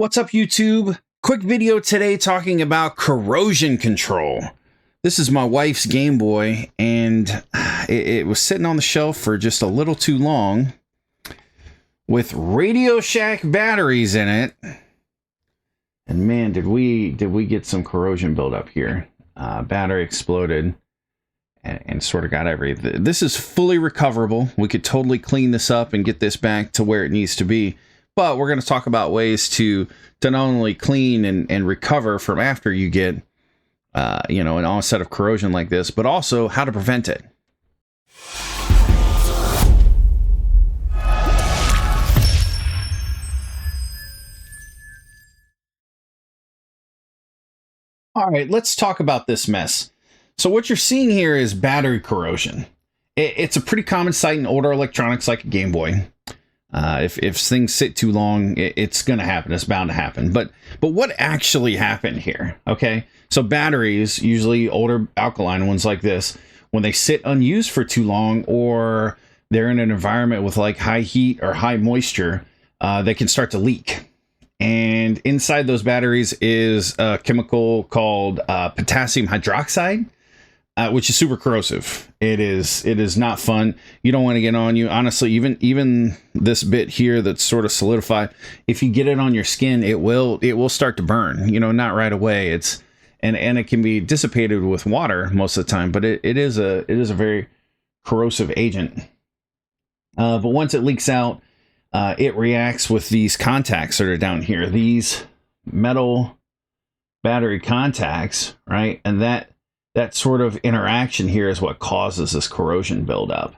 What's up, YouTube? Quick video today talking about corrosion control. This is my wife's Game Boy, and it was sitting on the shelf for just a little too long with RadioShack batteries in it. And man, did we get some corrosion buildup here. Battery exploded and sort of got everything. This is fully recoverable. We could totally clean this up and get this back to where it needs to be. But we're going to talk about ways to not only clean and recover from after you get, an onset of corrosion like this, but also how to prevent it. All right, let's talk about this mess. So what you're seeing here is battery corrosion. It's a pretty common sight in older electronics like a Game Boy. If things sit too long, it's going to happen. It's bound to happen. But what actually happened here? Okay, so batteries, usually older alkaline ones like this, when they sit unused for too long, or they're in an environment with like high heat or high moisture, they can start to leak. And inside those batteries is a chemical called potassium hydroxide, which is super corrosive. It is not fun. You don't want to get on you. Honestly, even this bit here that's sort of solidified, if you get it on your skin, it will start to burn. Not right away. And it can be dissipated with water most of the time, but it is a very corrosive agent. But once it leaks out, it reacts with these contacts that are down here, these metal battery contacts, right? And that sort of interaction here is what causes this corrosion buildup.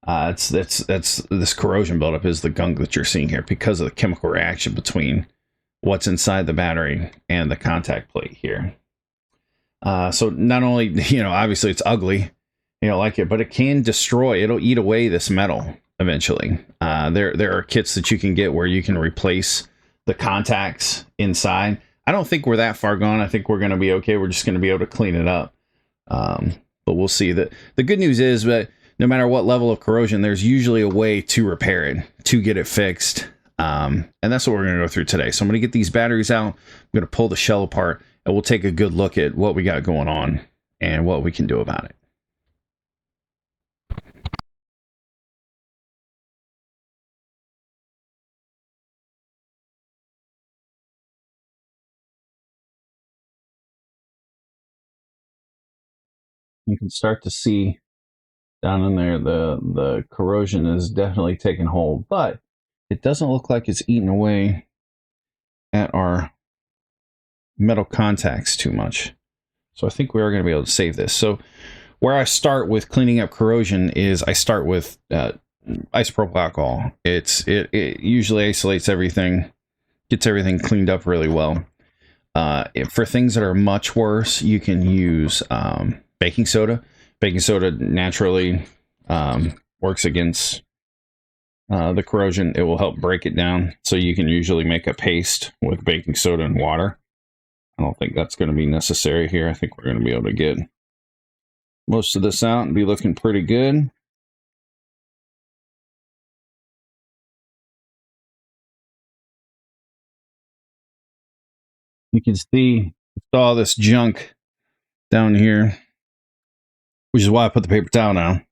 That's this corrosion buildup is the gunk that you're seeing here because of the chemical reaction between what's inside the battery and the contact plate here. So not only, obviously it's ugly, you don't like it, but it can destroy, it'll eat away this metal eventually. There are kits that you can get where you can replace the contacts inside. I don't think we're that far gone. I think we're going to be okay. We're just going to be able to clean it up. But we'll see. The good news is that no matter what level of corrosion, there's usually a way to repair it, to get it fixed. And that's what we're going to go through today. So I'm going to get these batteries out. I'm going to pull the shell apart, and we'll take a good look at what we got going on and what we can do about it. You can start to see down in there the corrosion is definitely taking hold, but it doesn't look like it's eating away at our metal contacts too much. So I think we are going to be able to save this. So where I start with cleaning up corrosion is I start with isopropyl alcohol. It usually isolates everything, gets everything cleaned up really well. For things that are much worse, you can use baking soda. Baking soda naturally works against the corrosion. It will help break it down. So you can usually make a paste with baking soda and water. I don't think that's going to be necessary here. I think we're going to be able to get most of this out and be looking pretty good. You can see all this junk down here, which is why I put the paper towel down.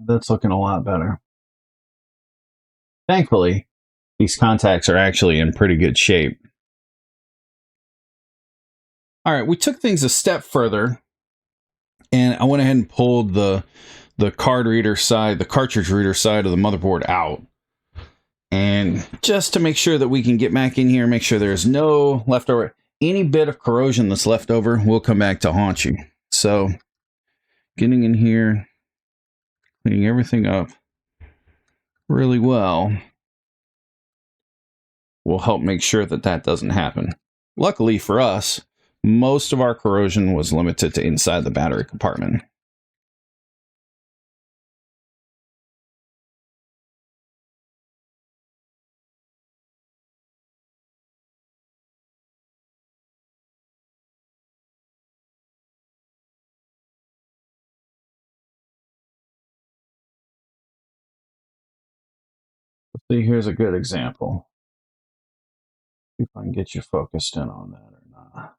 That's looking a lot better. Thankfully, these contacts are actually in pretty good shape. All right, we took things a step further, and I went ahead and pulled the card reader side, the cartridge reader side of the motherboard out. And just to make sure that we can get back in here, make sure there's no leftover, any bit of corrosion that's left over will come back to haunt you. So getting in here, cleaning everything up really well will help make sure that that doesn't happen. Luckily for us, most of our corrosion was limited to inside the battery compartment. See, here's a good example. See if I can get you focused in on that or not.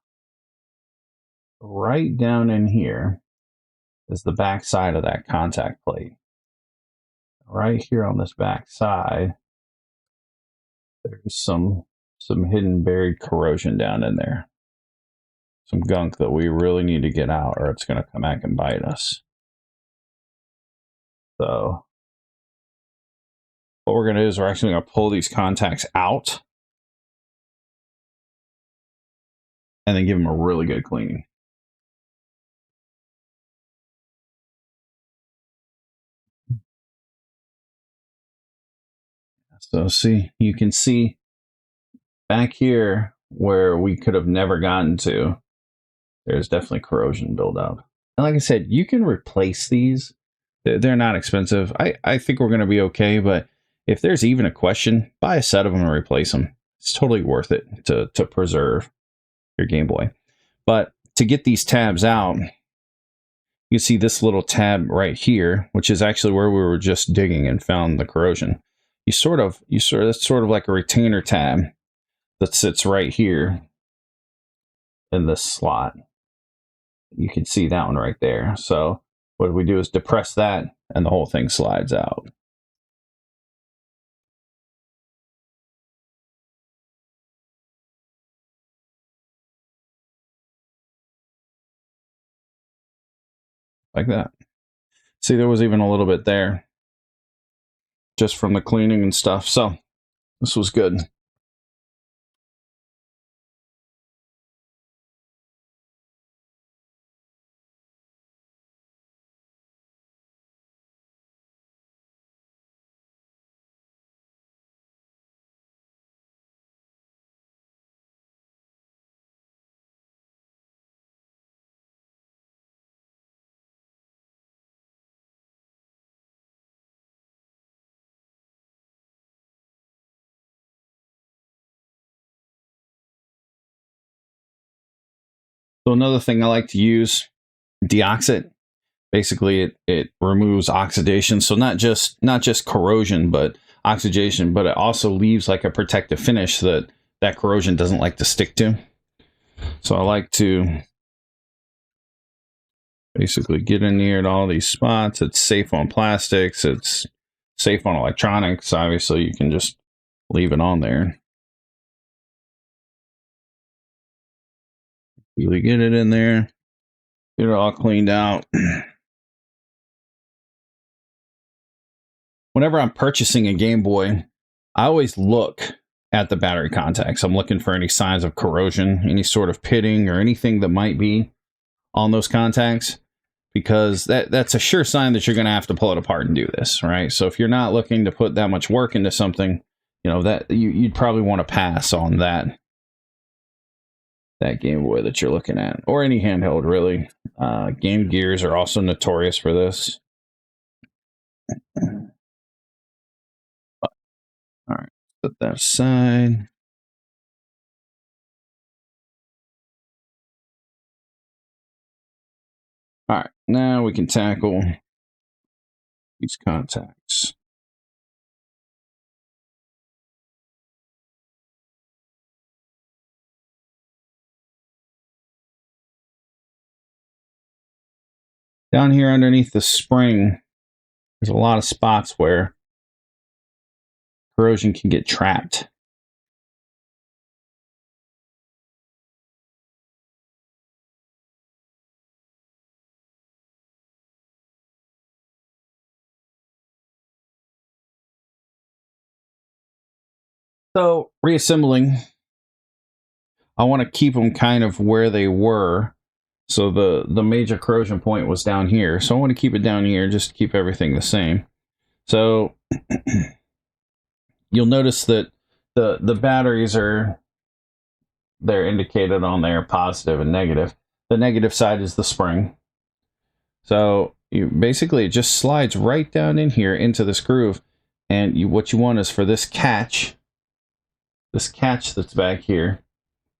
Right down in here is the back side of that contact plate. Right here on this back side, there's some hidden buried corrosion down in there. Some gunk that we really need to get out or it's going to come back and bite us. So what we're going to do is we're actually going to pull these contacts out and then give them a really good cleaning. So see, you can see back here where we could have never gotten to, there's definitely corrosion buildup. And like I said, you can replace these. They're not expensive. I think we're going to be okay, but if there's even a question, buy a set of them and replace them. It's totally worth it to preserve your Game Boy. But to get these tabs out, you see this little tab right here, which is actually where we were just digging and found the corrosion. It's sort of like a retainer tab that sits right here in this slot. You can see that one right there. So what we do is depress that and the whole thing slides out. Like that. See, there was even a little bit there just from the cleaning and stuff. So this was good. So another thing I like to use, deoxit. Basically, it removes oxidation. So not just corrosion, but oxidation, but it also leaves like a protective finish that corrosion doesn't like to stick to. So I like to basically get in here at all these spots. It's safe on plastics. It's safe on electronics. Obviously, you can just leave it on there. Really get it in there. Get it all cleaned out. Whenever I'm purchasing a Game Boy, I always look at the battery contacts. I'm looking for any signs of corrosion, any sort of pitting, or anything that might be on those contacts, because that's a sure sign that you're going to have to pull it apart and do this, right? So if you're not looking to put that much work into something, you know, that you'd probably want to pass on that Game Boy that you're looking at, or any handheld really. Game Gears are also notorious for this. All right, put that aside. All right, now we can tackle these contacts. Down here underneath the spring, there's a lot of spots where corrosion can get trapped. So reassembling, I want to keep them kind of where they were. So the major corrosion point was down here. So I want to keep it down here just to keep everything the same. So you'll notice that the batteries are they're indicated on there, positive and negative. The negative side is the spring. So you basically, it just slides right down in here into this groove. And what you want is for this catch that's back here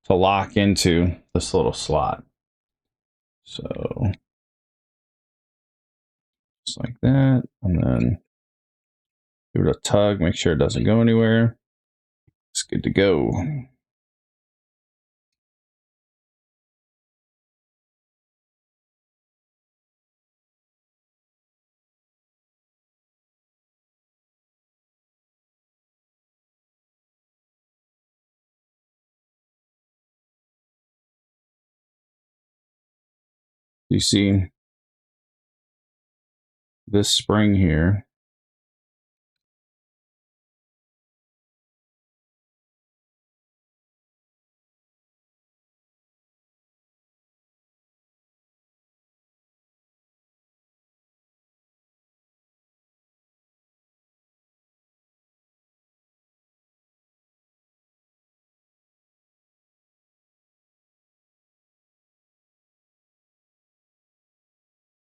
to lock into this little slot. So just like that, and then give it a tug, make sure it doesn't go anywhere. It's good to go. You see this spring here.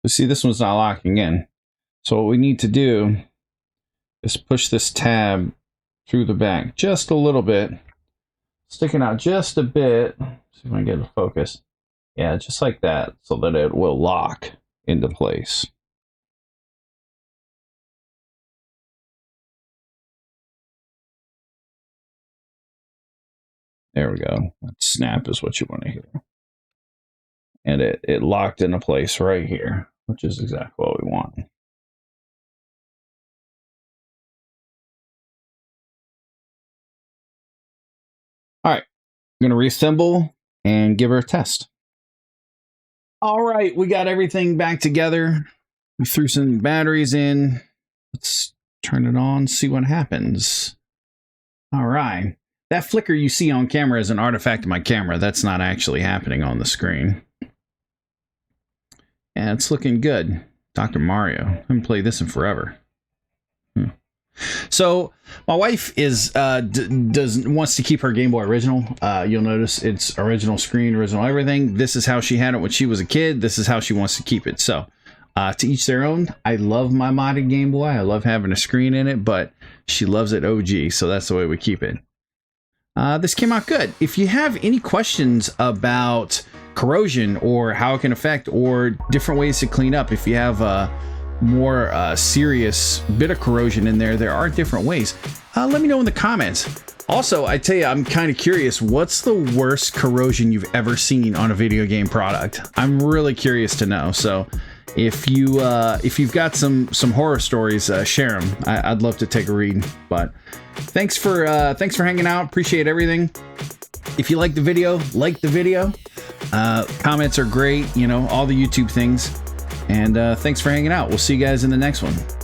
You see, this one's not locking in. So what we need to do is push this tab through the back just a little bit, sticking out just a bit. See if I can get it to focus. Yeah, just like that, so that it will lock into place. There we go. That snap is what you want to hear. And it locked into place right here, which is exactly what we want. All right, I'm going to reassemble and give her a test. All right, we got everything back together. We threw some batteries in. Let's turn it on, see what happens. All right. That flicker you see on camera is an artifact of my camera. That's not actually happening on the screen. And it's looking good. Dr. Mario. I haven't played this in forever. So my wife is wants to keep her Game Boy original. You'll notice it's original screen, original everything. This is how she had it when she was a kid. This is how she wants to keep it. So to each their own. I love my modded Game Boy. I love having a screen in it, but she loves it OG. So that's the way we keep it. This came out good. If you have any questions about corrosion or how it can affect or different ways to clean up, if you have a more serious bit of corrosion in there, there are different ways. Let me know in the comments. Also, I tell you, I'm kind of curious, what's the worst corrosion you've ever seen on a video game product? I'm really curious to know. So if you've got some horror stories, share them. I'd love to take a read. But thanks for hanging out. Appreciate everything. If you like the video, like the video. Comments are great, you know, all the YouTube things. And thanks for hanging out. We'll see you guys in the next one.